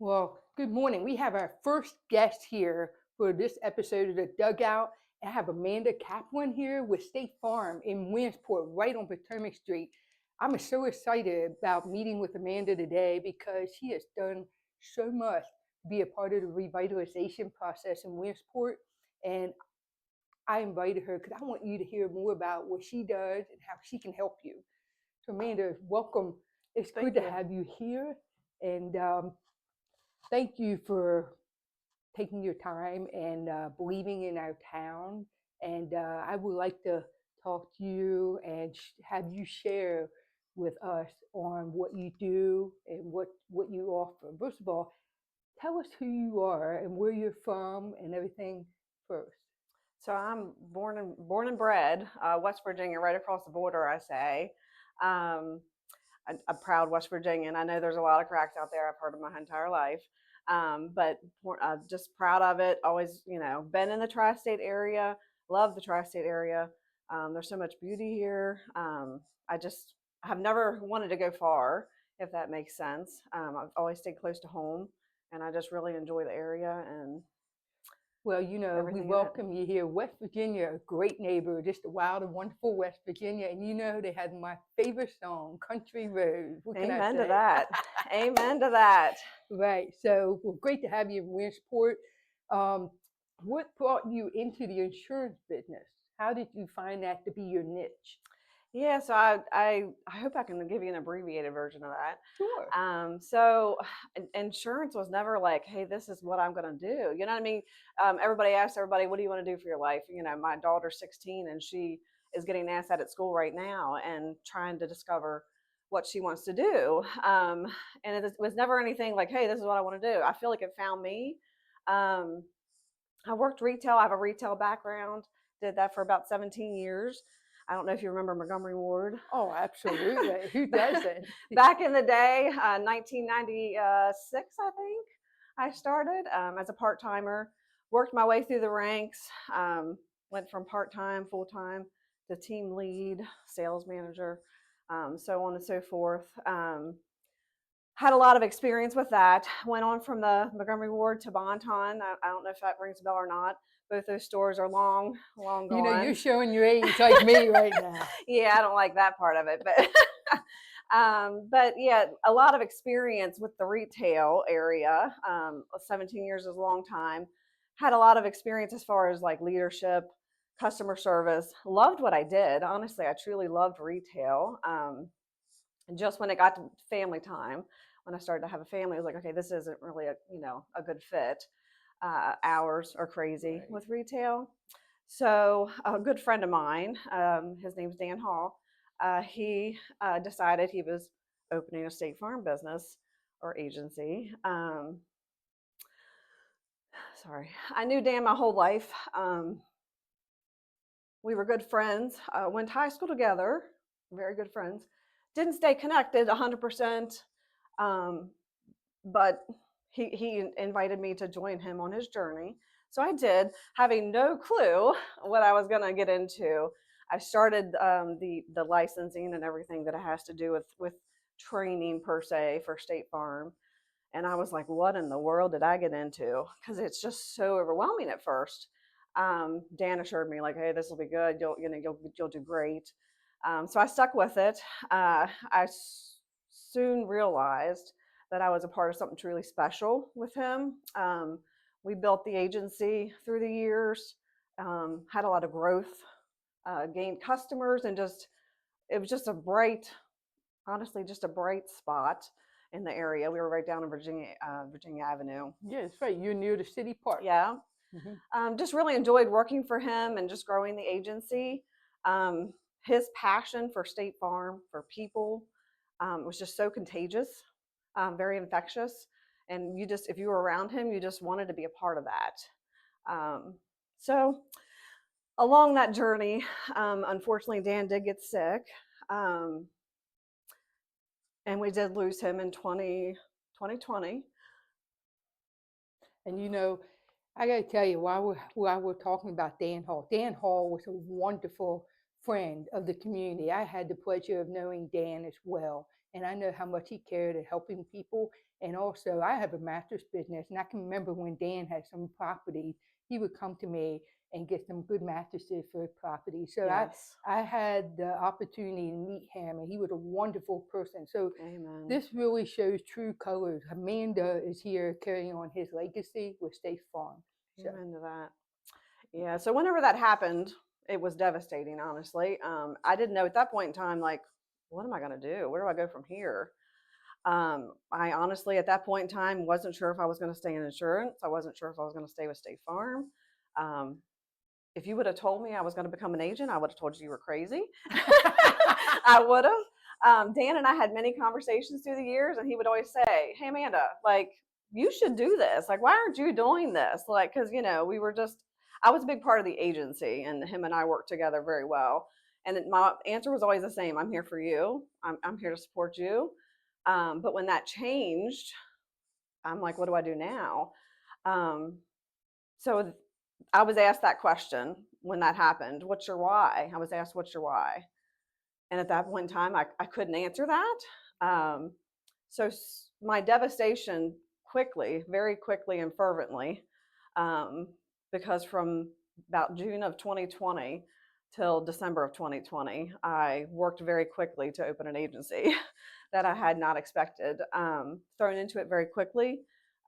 Well, good morning. We have our first guest here for this episode of the Dugout. I have Amanda Kaplan here with State Farm in Williamsport, right on Potomac Street. I'm so excited about meeting with Amanda today because she has done so much to be a part of the revitalization process in Williamsport. And I invited her because I want you to hear more about what she does and how she can help you. So, Amanda, welcome. It's good Thank to you. have you here. And thank you for taking your time and believing in our town. And I would like to talk to you and have you share with us on what you do and what you offer. First of all, tell us who you are and where you're from and everything first. So I'm born and bred West Virginia, right across the border. I say, um, a proud West Virginian. I know there's a lot of cracks out there. I've heard of my entire life, but just proud of it. Always, been in the tri-state area. Love the tri-state area. There's so much beauty here. I just have never wanted to go far, if that makes sense. I've always stayed close to home, and I just really enjoy the area and Well, we everything in it. welcome you here. West Virginia, a great neighbor, just a wild and wonderful West Virginia. And they had my favorite song, Country Road. What can I Amen to say? that. Amen to that. Right. So, well, great to have you in Williamsport. Um, what brought you into the insurance business? How did you find that to be your niche? Yeah, so I hope I can give you an abbreviated version of that. Sure. So insurance was never like, hey, this is what I'm going to do. You know what I mean? Everybody asks everybody, what do you want to do for your life? My daughter's 16 and she is getting asked that at school right now and trying to discover what she wants to do. And it was never anything like, hey, this is what I want to do. I feel like it found me. Um, I worked retail. I have a retail background. Did that for about 17 years. I don't know if you remember Montgomery Ward. Oh, absolutely. Who doesn't? Back in the day, 1996, I think, I started as a part timer. Worked my way through the ranks. Went from part time, full time to team lead, sales manager, so on and so forth. Had a lot of experience with that. Went on from the Montgomery Ward to Bonton. I don't know if that rings a bell or not. Both those stores are long You're gone. showing your age like me right now. Yeah, I don't like that part of it, but but yeah, a lot of experience with the retail area. 17 years is a long time. Had a lot of experience as far as like leadership, customer service. Loved what I did. Honestly, I truly loved retail. And just when it got to family time, when I started to have a family, I was like, okay, this isn't really a good fit. Hours are crazy Right. with retail. So a good friend of mine, his name's Dan Hall, he decided he was opening a State Farm business or agency. Sorry, I knew Dan my whole life. We were good friends. Went to high school together, very good friends. Didn't stay connected 100%, but he invited me to join him on his journey. So I did, having no clue what I was going to get into. I started the licensing and everything that it has to do with training per se for State Farm, and I was like, "What in the world did I get into?" Because it's just so overwhelming at first. Dan assured me like, "Hey, this will be good. You'll do great." So I stuck with it. I soon realized that I was a part of something truly special with him. We built the agency through the years, had a lot of growth, gained customers, and it was just honestly, just a bright spot in the area. We were right down in Virginia Avenue. Yeah, that's right. You're near the city park. Yeah. Mm-hmm. Just really enjoyed working for him and just growing the agency. His passion for State Farm, for people, was just so contagious, very infectious. And if you were around him, you just wanted to be a part of that. So along that journey, unfortunately, Dan did get sick. And we did lose him in 2020. And I got to tell you, while we're talking about Dan Hall was a wonderful friend of the community. I had the pleasure of knowing Dan as well. and I know how much he cared at helping people. And also, I have a mattress business, and I can remember when Dan had some property, he would come to me and get some good mattresses for his property. So Yes. I had the opportunity to meet him, and he was a wonderful person. So Amen. this really shows true colors. Amanda is here carrying on his legacy with State Farm. So. Amen to that. Yeah. So whenever that happened, it was devastating, honestly. I didn't know at that point in time, like, what am I going to do? Where do I go from here? I honestly, at that point in time, wasn't sure if I was going to stay in insurance. I wasn't sure if I was going to stay with State Farm. If you would have told me I was going to become an agent, I would have told you were crazy. I would have. Dan and I had many conversations through the years, and he would always say, "Hey, Amanda, like, you should do this. Like, why aren't you doing this?" Like, because, we were just, I was a big part of the agency, and him and I worked together very well. And my answer was always the same: I'm here for you. I'm here to support you. But when that changed, I'm like, what do I do now? So I was asked that question when that happened. What's your why? I was asked, what's your why? And at that point in time, I couldn't answer that. So my devastation quickly, very quickly and fervently, because from about June of 2020 till December of 2020, I worked very quickly to open an agency that I had not expected. Thrown into it very quickly,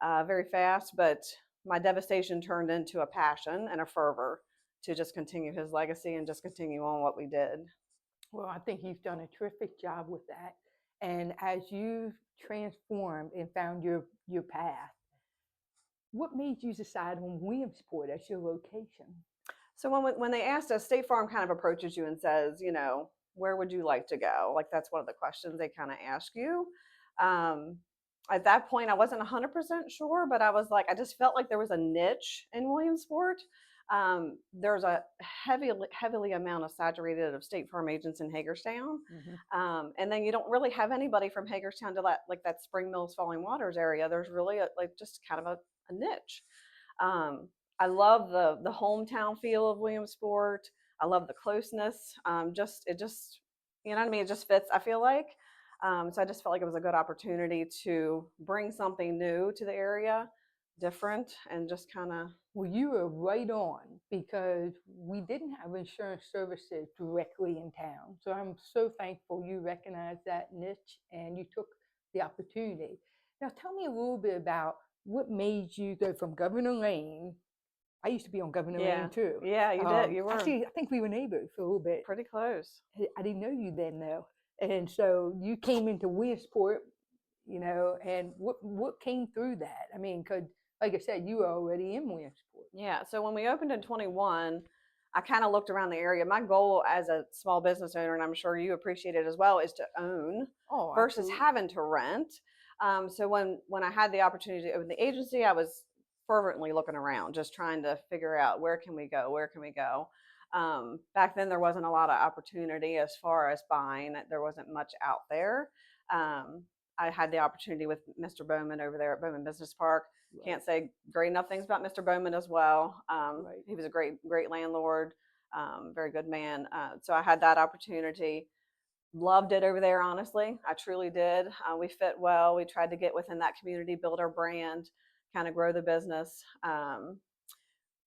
very fast, but my devastation turned into a passion and a fervor to just continue his legacy and just continue on what we did. Well, I think you've done a terrific job with that. And as you've transformed and found your path, what made you decide on Williamsport as your location? So when they asked us, State Farm kind of approaches you and says, where would you like to go? Like, that's one of the questions they kind of ask you. At that point, I wasn't 100% sure, but I was like, I just felt like there was a niche in Williamsport. There's a heavily amount of saturated of State Farm agents in Hagerstown. Mm-hmm. And then you don't really have anybody from Hagerstown to that Spring Mills, Falling Waters area. There's really just kind of a niche. I love the hometown feel of Williamsport. I love the closeness. It just, you know what I mean? It just fits, I feel like. So I just felt like it was a good opportunity to bring something new to the area, different, and just kind of. Well, you were right on because we didn't have insurance services directly in town. So I'm so thankful you recognized that niche and you took the opportunity. Now, tell me a little bit about what made you go from Governor Lane. I used to be on Governor Lane too. Yeah, you did. You were. Actually, I think we were neighbors for a little bit. Pretty close. I didn't know you then, though. And so you came into Williamsport, and what came through that? I mean, because like I said, you were already in Williamsport. Yeah. So when we opened in 21, I kind of looked around the area. My goal as a small business owner, and I'm sure you appreciate it as well, is to own versus having to rent. So when I had the opportunity to open the agency, I was fervently looking around, just trying to figure out where can we go? Back then, there wasn't a lot of opportunity as far as buying. There wasn't much out there. I had the opportunity with Mr. Bowman over there at Bowman Business Park. Right. Can't say great enough things about Mr. Bowman as well. Right. He was a great landlord, very good man. So I had that opportunity. Loved it over there, honestly. I truly did. We fit well. We tried to get within that community, build our brand, kind of grow the business.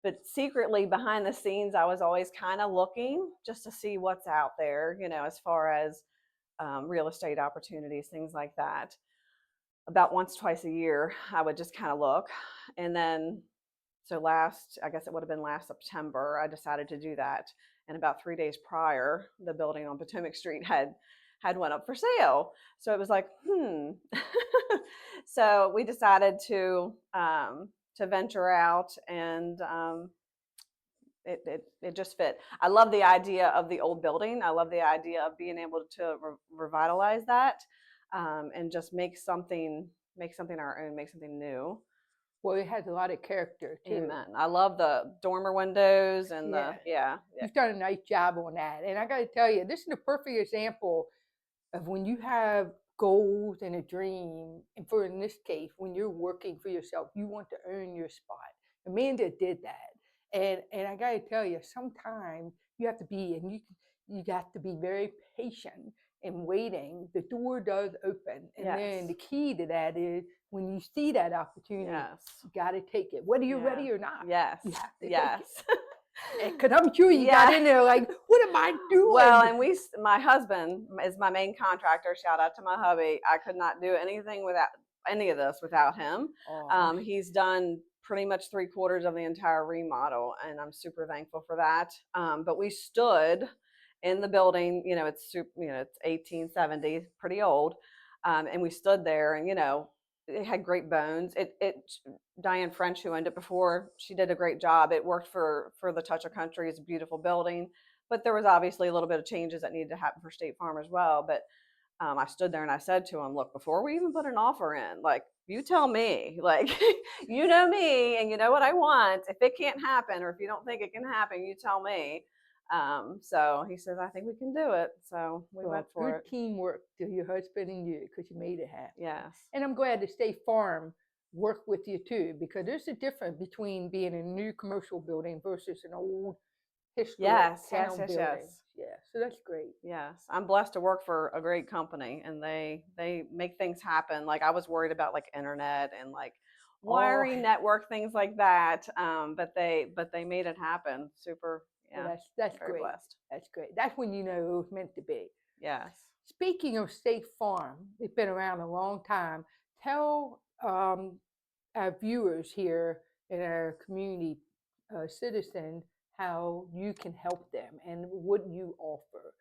But secretly behind the scenes, I was always kind of looking just to see what's out there, as far as real estate opportunities, things like that. About once, twice a year, I would just kind of look. And then, I guess it would have been last September, I decided to do that. And about 3 days prior, the building on Potomac Street had went up for sale. So it was like, So we decided to venture out, and it just fit. I love the idea of the old building. I love the idea of being able to revitalize that, and just make something our own, make something new. Well, it has a lot of character too. Amen. I love the dormer windows and You've done a nice job on that. And I got to tell you, this is a perfect example of when you have goals and a dream, and for in this case, when you're working for yourself, you want to earn your spot. Amanda did that. And I got to tell you, sometimes you have to be, and you got to be very patient and waiting, the door does open. And then Yes. the key to that is when you see that opportunity, Yes. you got to take it, whether you're Yeah. ready or not. Yes. You have to Yes. take it. Because I'm sure you got Yeah. in there like, what am I doing? Well, and my husband is my main contractor. Shout out to my hubby. I could not do anything without any of this without him. Oh, He's done pretty much 3/4 of the entire remodel, and I'm super thankful for that. But we stood in the building. It's 1870, pretty old, and we stood there, and it had great bones. Diane French, who owned it before, she did a great job. It worked for the Touch of Country. It's a beautiful building, but there was obviously a little bit of changes that needed to happen for State Farm as well. But I stood there and I said to him, look, before we even put an offer in, like, you tell me, like, you know me and you know what I want. If it can't happen, or if you don't think it can happen, you tell me. So he says, I think we can do it. So we went for good it. teamwork to your husband and you, because you made it happen. Yes. And I'm glad the State Farm worked with you too, because there's a difference between being a new commercial building versus an old historic Yes, town yes, yes, building. yes. Yeah, so that's great. Yes, I'm blessed to work for a great company, and they make things happen. Like, I was worried about like internet and like wiring Oh, network, things like that. But they made it happen. Super. well, Yeah, that's very great. blessed. That's great. That's when you know it was meant to be. Yes. Speaking of State Farm, it's been around a long time. Tell our viewers here in our community, citizen, how you can help them and what you offer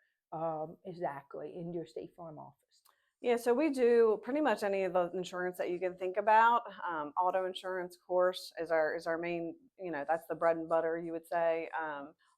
exactly in your State Farm office. Yeah, so we do pretty much any of the insurance that you can think about. Auto insurance, of course, is our main. That's the bread and butter, you would say.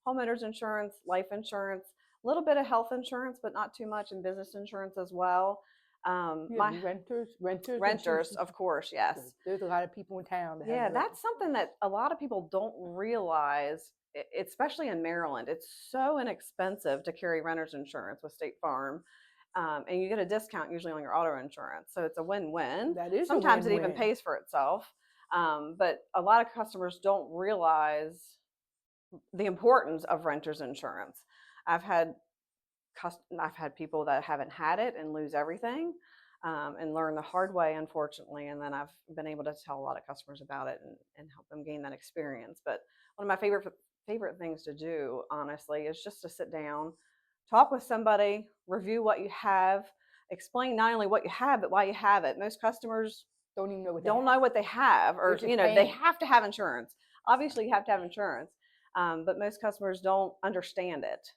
Homeowners insurance, life insurance, a little bit of health insurance, but not too much, and business insurance as well. You have My renters renters, insurance. of course, yes. There's a lot of people in town that have Yeah, renters. that's something that a lot of people don't realize, especially in Maryland. It's so inexpensive to carry renter's insurance with State Farm. And you get a discount usually on your auto insurance. So it's a win-win. That is a Sometimes it even win-win. pays for itself. But a lot of customers don't realize the importance of renter's insurance. I've had I've had people that haven't had it and lose everything, and learn the hard way, unfortunately. And then I've been able to tell a lot of customers about it and help them gain that experience. But one of my favorite things to do, honestly, is just to sit down, talk with somebody, review what you have, explain not only what you have but why you have it. Most customers Don't even know what don't know what they have, They're or just they paying. have to have insurance. Obviously, you have to have insurance, but most customers don't understand it.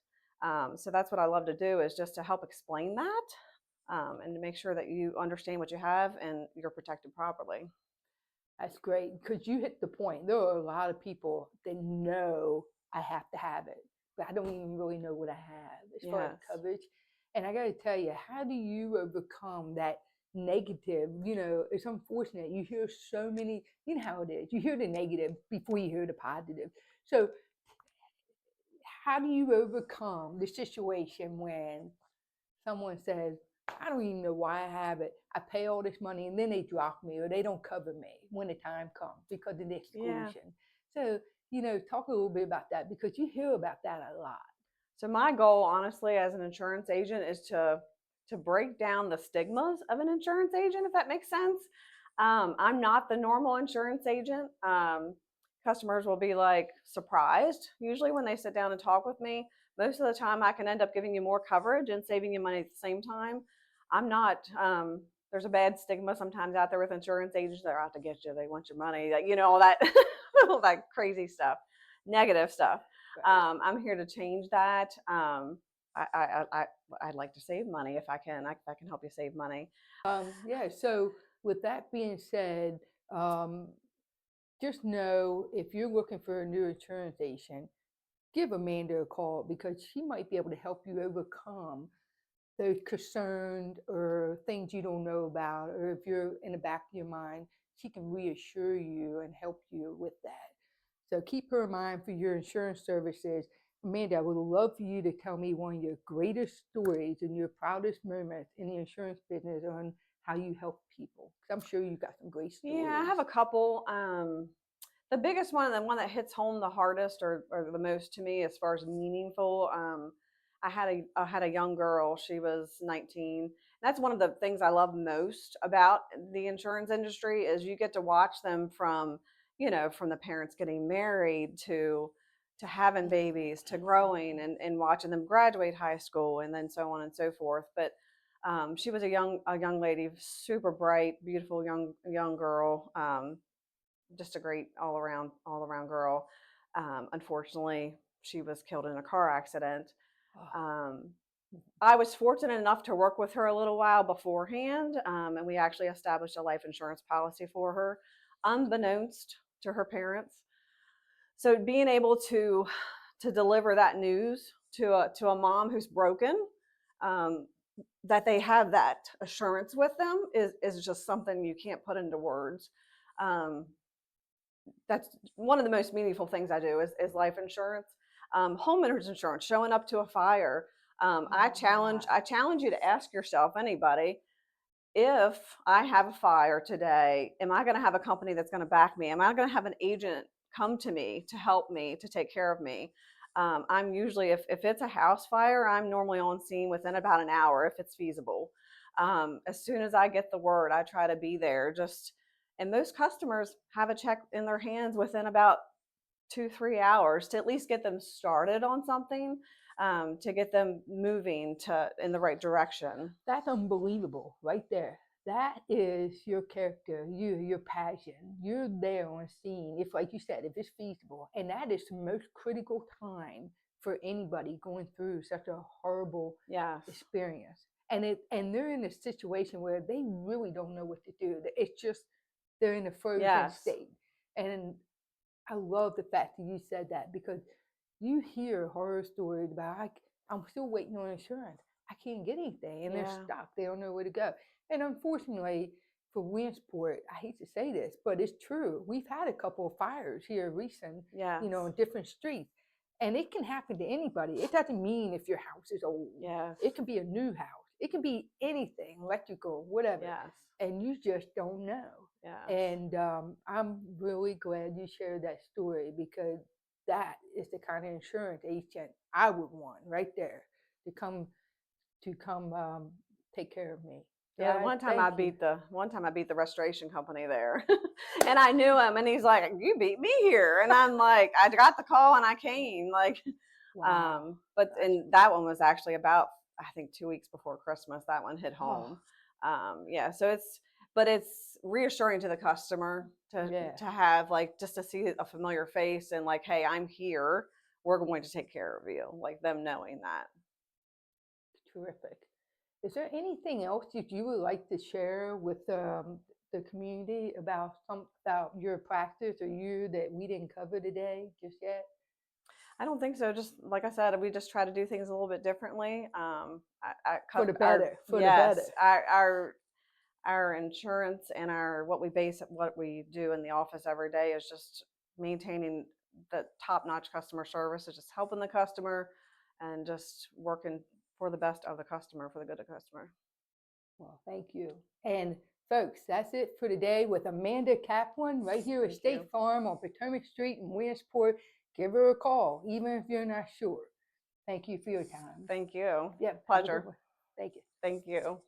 So that's what I love to do, is just to help explain that, and to make sure that you understand what you have and you're protected properly. That's great, because you hit the point. There are a lot of people that know I have to have it, but I don't even really know what I have as far as Yes. coverage. And I got to tell you, how do you overcome that negative? It's unfortunate. You hear so many, you know how it is. You hear the negative before you hear the positive. So, how do you overcome the situation when someone says, I don't even know why I have it. I pay all this money and then they drop me or they don't cover me when the time comes because of the Yeah. exclusion. So, talk a little bit about that, because you hear about that a lot. So my goal, honestly, as an insurance agent, is to break down the stigmas of an insurance agent, if that makes sense. I'm not the normal insurance agent. Customers will be like surprised usually when they sit down and talk with me. Most of the time, I can end up giving you more coverage and saving you money at the same time. I'm not. There's a bad stigma sometimes out there with insurance agents. They're out to get you. They want your money. All that, all that crazy stuff, negative stuff. Right. I'm here to change that. I'd like to save money if I can. If I can help you save money. Yeah. So, with that being said, um, just know if you're looking for a new insurance agent, give Amanda a call, because she might be able to help you overcome those concerns or things you don't know about, or if you're in the back of your mind, she can reassure you and help you with that. So keep her in mind for your insurance services. Amanda, I would love for you to tell me one of your greatest stories and your proudest moments in the insurance business on how you help people. 'Cause I'm sure you've got some great stories. Yeah, I have a couple. The biggest one, and the one that hits home the hardest or the most to me as far as meaningful. I had a young girl. She was 19. That's one of the things I love most about the insurance industry is you get to watch them from, from the parents getting married to having babies to growing and watching them graduate high school and then so on and so forth. But she was a young lady, super bright, beautiful young girl, just a great all around girl. Unfortunately, she was killed in a car accident. Oh, Um, I was fortunate enough to work with her a little while beforehand, and we actually established a life insurance policy for her, unbeknownst to her parents. So being able to deliver that news to a mom who's broken, um, that they have that assurance with them is just something you can't put into words. Um, that's one of the most meaningful things I do is life insurance, homeowners insurance, showing up to a fire. I challenge you to ask yourself, anybody, if I have a fire today, am I going to have a company that's going to back me? Am I going to have an agent come to me to help me to take care of me? I'm usually, if it's a house fire, I'm normally on scene within about an hour if it's feasible. As soon as I get the word, I try to be there. And most customers have a check in their hands within about 2-3 hours to at least get them started on something, to get them moving in the right direction. that's unbelievable right there. That is your character, your passion. You're there on scene. If, like you said, if it's feasible, and that is the most critical time for anybody going through such a horrible Yes. experience. And they're in a situation where they really don't know what to do. It's just they're in a frozen Yes. state. And I love the fact that you said that because you hear horror stories about I'm still waiting on insurance. I can't get anything, and they're Yeah. stuck. They don't know where to go. And unfortunately, for Williamsport, I hate to say this, but it's true. We've had a couple of fires here recent, Yes. on different streets, and it can happen to anybody. It doesn't mean if your house is old. Yes. It can be a new house. It can be anything, electrical, whatever, Yes. and you just don't know. Yes. And I'm really glad you shared that story because that is the kind of insurance agent I would want right there to come take care of me. Yeah, God, one time thank you. I beat the restoration company there. And I knew him and he's like, "You beat me here." And I'm like, "I got the call and I came." Like, Wow. and that one was actually about, I think, 2 weeks before Christmas. That one hit Oh, home. Yeah, so it's reassuring to the customer yeah. to have, like, just to see a familiar face and like, "Hey, I'm here. We're going to take care of you." Like them knowing that. Terrific. Is there anything else that you would like to share with the community about your practice or you that we didn't cover today just yet? I don't think so. Just like I said, we just try to do things a little bit differently. For the better. For the Yes, better. our insurance and what we do in the office every day is just maintaining the top-notch customer service. Is just helping the customer and just working for the best of the customer, for the good of the customer. Well, thank you. And folks, that's it for today with Amanda Kaplan right here at Thank State you. Farm on Potomac Street in Williamsport. Give her a call, even if you're not sure. Thank you for your time. Thank you. Yep. Have a good Pleasure. one. Thank you. Thank you.